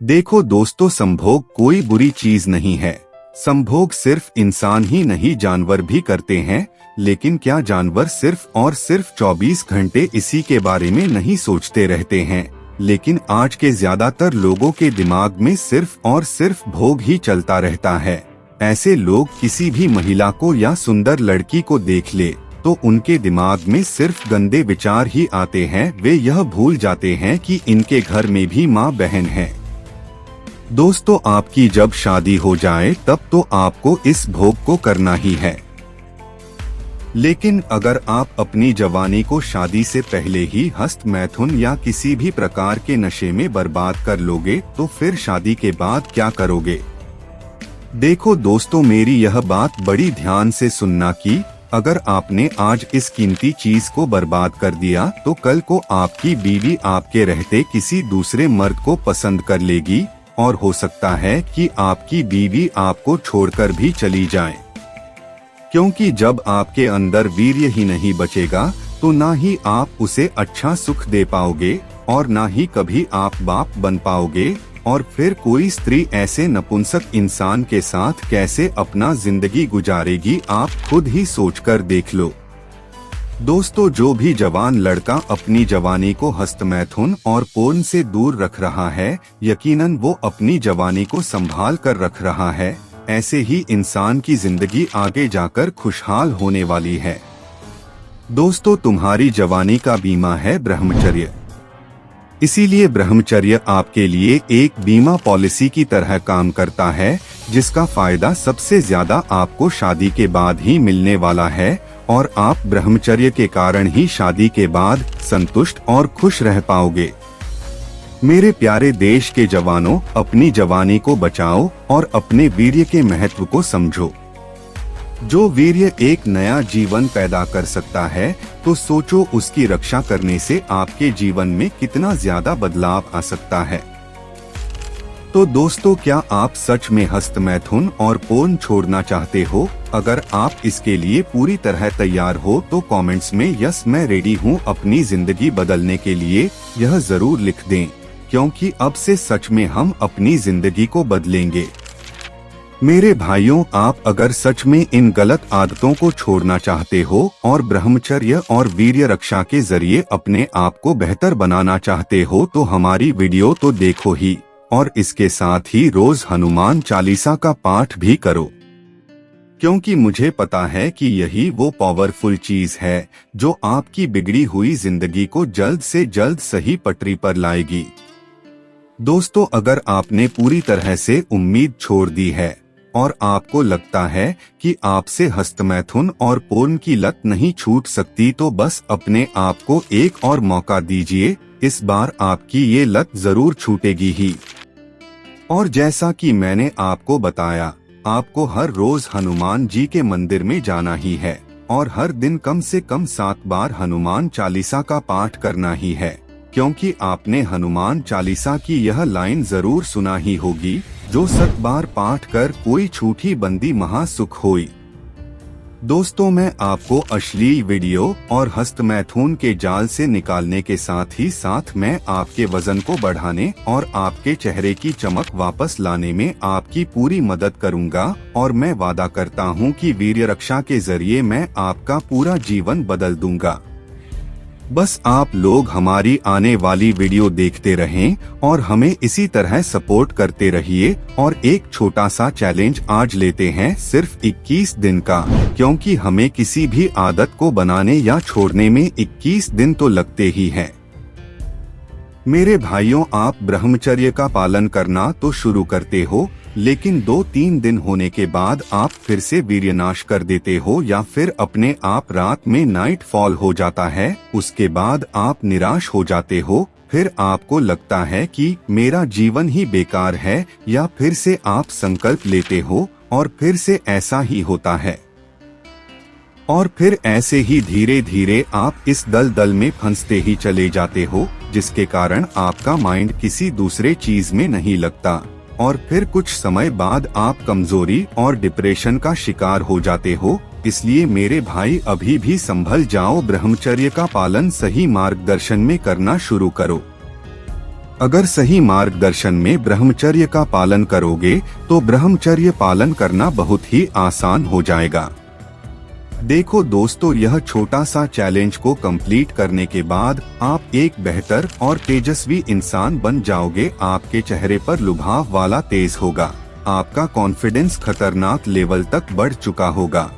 देखो दोस्तों, संभोग कोई बुरी चीज नहीं है। संभोग सिर्फ इंसान ही नहीं, जानवर भी करते हैं। लेकिन क्या जानवर सिर्फ और सिर्फ 24 घंटे इसी के बारे में नहीं सोचते रहते हैं? लेकिन आज के ज्यादातर लोगों के दिमाग में सिर्फ और सिर्फ भोग ही चलता रहता है। ऐसे लोग किसी भी महिला को या सुंदर लड़की को देख ले तो उनके दिमाग में सिर्फ गंदे विचार ही आते हैं। वे यह भूल जाते हैं कि इनके घर में भी माँ बहन है। दोस्तों, आपकी जब शादी हो जाए तब तो आपको इस भोग को करना ही है। लेकिन अगर आप अपनी जवानी को शादी से पहले ही हस्त मैथुन या किसी भी प्रकार के नशे में बर्बाद कर लोगे तो फिर शादी के बाद क्या करोगे? देखो दोस्तों, मेरी यह बात बड़ी ध्यान से सुनना कि अगर आपने आज इस कीमती चीज को बर्बाद कर दिया तो कल को आपकी बीवी आपके रहते किसी दूसरे मर्द को पसंद कर लेगी और हो सकता है कि आपकी बीवी आपको छोड़कर भी चली जाए। क्योंकि जब आपके अंदर वीर्य ही नहीं बचेगा तो ना ही आप उसे अच्छा सुख दे पाओगे और ना ही कभी आप बाप बन पाओगे। और फिर कोई स्त्री ऐसे नपुंसक इंसान के साथ कैसे अपना जिंदगी गुजारेगी, आप खुद ही सोचकर देख लो। दोस्तों, जो भी जवान लड़का अपनी जवानी को हस्तमैथुन और पोर्न से दूर रख रहा है, यकीनन वो अपनी जवानी को संभाल कर रख रहा है। ऐसे ही इंसान की जिंदगी आगे जाकर खुशहाल होने वाली है। दोस्तों, तुम्हारी जवानी का बीमा है ब्रह्मचर्य। इसीलिए ब्रह्मचर्य आपके लिए एक बीमा पॉलिसी की तरह काम करता है, जिसका फायदा सबसे ज्यादा आपको शादी के बाद ही मिलने वाला है। और आप ब्रह्मचर्य के कारण ही शादी के बाद संतुष्ट और खुश रह पाओगे। मेरे प्यारे देश के जवानों, अपनी जवानी को बचाओ और अपने वीर्य के महत्व को समझो। जो वीर्य एक नया जीवन पैदा कर सकता है, तो सोचो उसकी रक्षा करने से आपके जीवन में कितना ज्यादा बदलाव आ सकता है। तो दोस्तों, क्या आप सच में हस्तमैथुन और पोर्न छोड़ना चाहते हो? अगर आप इसके लिए पूरी तरह तैयार हो तो कमेंट्स में यस मैं रेडी हूँ अपनी जिंदगी बदलने के लिए यह जरूर लिख दें, क्योंकि अब से सच में हम अपनी जिंदगी को बदलेंगे। मेरे भाइयों, आप अगर सच में इन गलत आदतों को छोड़ना चाहते हो और ब्रह्मचर्य और वीर्य रक्षा के जरिए अपने आप को बेहतर बनाना चाहते हो तो हमारी वीडियो तो देखो ही, और इसके साथ ही रोज हनुमान चालीसा का पाठ भी करो। क्योंकि मुझे पता है कि यही वो पावरफुल चीज है जो आपकी बिगड़ी हुई जिंदगी को जल्द से जल्द सही पटरी पर लाएगी। दोस्तों, अगर आपने पूरी तरह से उम्मीद छोड़ दी है और आपको लगता है कि आपसे हस्तमैथुन और पोर्न की लत नहीं छूट सकती, तो बस अपने आप को एक और मौका दीजिए। इस बार आपकी ये लत जरूर छूटेगी ही। और जैसा कि मैंने आपको बताया, आपको हर रोज हनुमान जी के मंदिर में जाना ही है और हर दिन कम से कम 7 बार हनुमान चालीसा का पाठ करना ही है। क्योंकि आपने हनुमान चालीसा की यह लाइन जरूर सुना ही होगी, जो 7 बार पाठ कर कोई छूटी बंदी महासुख होई। दोस्तों, मैं आपको अश्लील वीडियो और हस्तमैथुन के जाल से निकालने के साथ ही साथ मैं आपके वजन को बढ़ाने और आपके चेहरे की चमक वापस लाने में आपकी पूरी मदद करूंगा। और मैं वादा करता हूं कि वीर्य रक्षा के जरिए मैं आपका पूरा जीवन बदल दूंगा। बस आप लोग हमारी आने वाली वीडियो देखते रहें और हमें इसी तरह सपोर्ट करते रहिए। और एक छोटा सा चैलेंज आज लेते हैं, सिर्फ 21 दिन का, क्योंकि हमें किसी भी आदत को बनाने या छोड़ने में 21 दिन तो लगते ही हैं। मेरे भाइयों, आप ब्रह्मचर्य का पालन करना तो शुरू करते हो, लेकिन 2-3 दिन होने के बाद आप फिर से वीर्यनाश कर देते हो या फिर अपने आप रात में नाइट फॉल हो जाता है। उसके बाद आप निराश हो जाते हो। फिर आपको लगता है कि मेरा जीवन ही बेकार है, या फिर से आप संकल्प लेते हो और फिर से ऐसा ही होता है। और फिर ऐसे ही धीरे धीरे आप इस दलदल में फंसते ही चले जाते हो, जिसके कारण आपका माइंड किसी दूसरे चीज में नहीं लगता। और फिर कुछ समय बाद आप कमजोरी और डिप्रेशन का शिकार हो जाते हो। इसलिए मेरे भाई, अभी भी संभल जाओ, ब्रह्मचर्य का पालन सही मार्गदर्शन में करना शुरू करो। अगर सही मार्गदर्शन में ब्रह्मचर्य का पालन करोगे तो ब्रह्मचर्य पालन करना बहुत ही आसान हो जाएगा। देखो दोस्तों, यह छोटा सा चैलेंज को कंप्लीट करने के बाद आप एक बेहतर और तेजस्वी इंसान बन जाओगे। आपके चेहरे पर लुभाव वाला तेज होगा, आपका कॉन्फिडेंस खतरनाक लेवल तक बढ़ चुका होगा।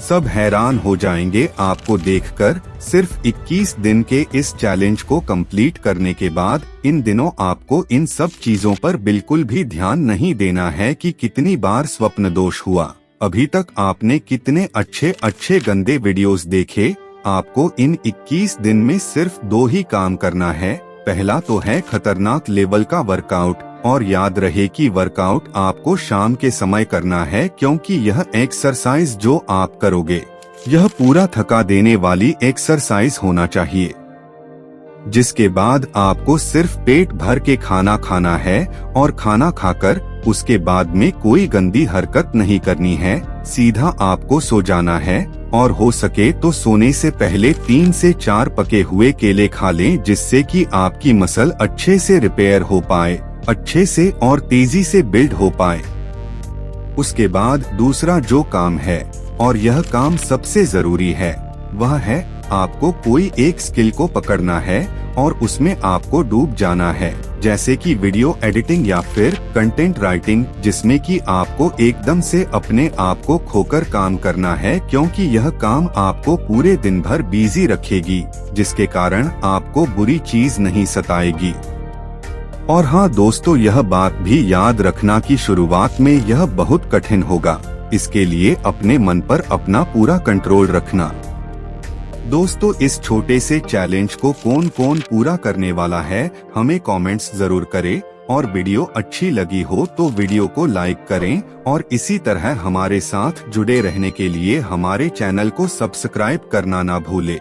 सब हैरान हो जाएंगे आपको देखकर। सिर्फ 21 दिन के इस चैलेंज को कंप्लीट करने के बाद इन दिनों आपको इन सब चीजों पर बिल्कुल भी ध्यान नहीं देना है कि कितनी बार स्वप्न दोष हुआ, अभी तक आपने कितने अच्छे गंदे वीडियोस देखे। आपको इन 21 दिन में सिर्फ 2 ही काम करना है। पहला तो है खतरनाक लेवल का वर्कआउट, और याद रहे कि वर्कआउट आपको शाम के समय करना है, क्योंकि यह एक्सरसाइज जो आप करोगे यह पूरा थका देने वाली एक्सरसाइज होना चाहिए। जिसके बाद आपको सिर्फ पेट भर के खाना खाना है, और खाना खाकर उसके बाद में कोई गंदी हरकत नहीं करनी है। सीधा आपको सो जाना है, और हो सके तो सोने से पहले 3 से 4 पके हुए केले खा लें, जिससे कि आपकी मसल अच्छे से रिपेयर हो पाए, अच्छे से और तेजी से बिल्ड हो पाए। उसके बाद दूसरा जो काम है, और यह काम सबसे जरूरी है, वह है आपको कोई एक स्किल को पकड़ना है और उसमें आपको डूब जाना है, जैसे कि वीडियो एडिटिंग या फिर कंटेंट राइटिंग, जिसमें कि आपको एकदम से अपने आप को खोकर काम करना है, क्योंकि यह काम आपको पूरे दिन भर बिजी रखेगी, जिसके कारण आपको बुरी चीज नहीं सताएगी। और हाँ दोस्तों, यह बात भी याद रखना कि शुरुआत में यह बहुत कठिन होगा, इसके लिए अपने मन पर अपना पूरा कंट्रोल रखना। दोस्तों, इस छोटे से चैलेंज को कौन कौन पूरा करने वाला है, हमें कमेंट्स जरूर करें, और वीडियो अच्छी लगी हो तो वीडियो को लाइक करें, और इसी तरह हमारे साथ जुड़े रहने के लिए हमारे चैनल को सब्सक्राइब करना ना भूलें।